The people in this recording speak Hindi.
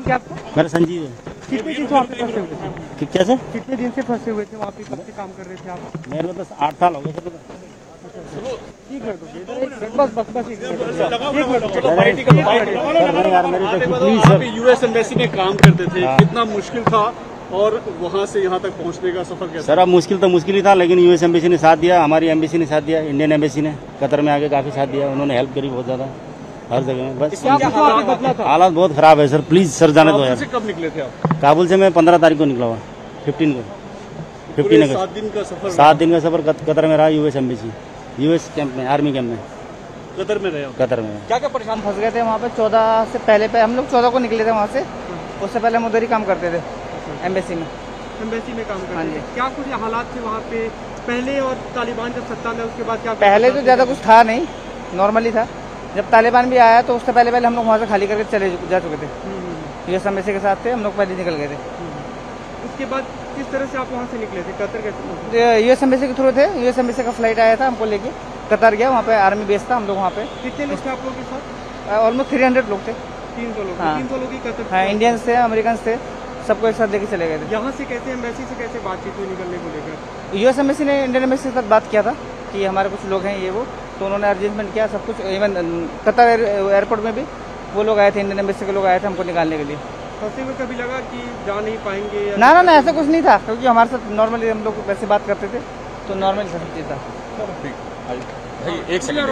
क्या आपका? मेरा संजीव है। कितने दिन से आप फंसे हुए थे? कैसे? कितने दिन से फंसे हुए थे वहाँ पे? कब से काम कर रहे थे आप? मेरे को तो 8 साल हो गए सर। एक मिनट बस एक प्लीज सर। यूएस एम्बेसी में काम करते थे, कितना मुश्किल था और वहाँ से यहाँ तक पहुँचने का सफर कैसा? सर अब मुश्किल ही था, लेकिन यूएस एम्बेसी ने साथ दिया, हमारी एम्बेसी ने साथ दिया, इंडियन एम्बेसी ने कतर में आके काफी साथ दिया, उन्होंने हेल्प करी बहुत ज्यादा हर जगह में। बस हालात बहुत खराब है सर, प्लीज सर जाने दो यार। कब निकले थे आप? काबुल से मैं 15 तारीख को निकला हुआ, 15 अगस्त। 7 दिन का सफर। 7 दिन का सफर कतर में रहा, यूएस एम्बेसी, यूएस कैंप में, आर्मी कैंप में, कतर में रहे। कतर में। क्या क्या परेशान फंस गए थे वहाँ पे? 14 से पहले हम लोग 14 को निकले थे वहाँ से, उससे पहले हम उधर ही काम करते थे एम्बेसी में काम करते। हाँ जी। क्या कुछ हालात थे वहाँ पे पहले, और तालिबान जब सत्ता में उसके बाद क्या? पहले तो ज़्यादा कुछ था नहीं, नॉर्मली था। जब तालिबान भी आया तो उससे पहले हम लोग वहाँ से खाली करके जा चुके थे। यूएस एम्बेसी के साथ थे, हम लोग पहले निकल गए थे। उसके बाद किस तरह से आप वहाँ से निकले थे? कतर कैसे? यूएस एम्बेसी के थ्रू थे, यूएस एम्बेसी का फ्लाइट आया था हमको लेके, कतर गया, वहाँ पे आर्मी बेस था, हम लोग वहाँ पे। कितने लोग थे आप लोगों के साथ? ऑलमोस्ट 300 लोग थे। 300 लोग? हाँ, 300 लोग ही कतर? हाँ, इंडियंस थे, अमेरिकन थे, सबको एक साथ लेके चले गए थे। यहाँ से कैसे एम्बेसी से कैसे बातचीत हुई निकलने को लेकर? यूएस एम्बेसी ने इंडियन एम्बेसी के साथ बात किया था कि हमारे कुछ लोग हैं ये वो, तो उन्होंने अरेंजमेंट किया सब कुछ। इवन कतर एयरपोर्ट में भी वो लोग आए थे, इंडियन एम्बेसी के लोग आए थे हमको निकालने के लिए। फंसे हुए कभी लगा कि जा नहीं पाएंगे? ना ऐसा कुछ नहीं था, क्योंकि हमारे साथ नॉर्मली हम लोग वैसे बात करते थे, तो नॉर्मली सब चीज़ था। एक सेकंड।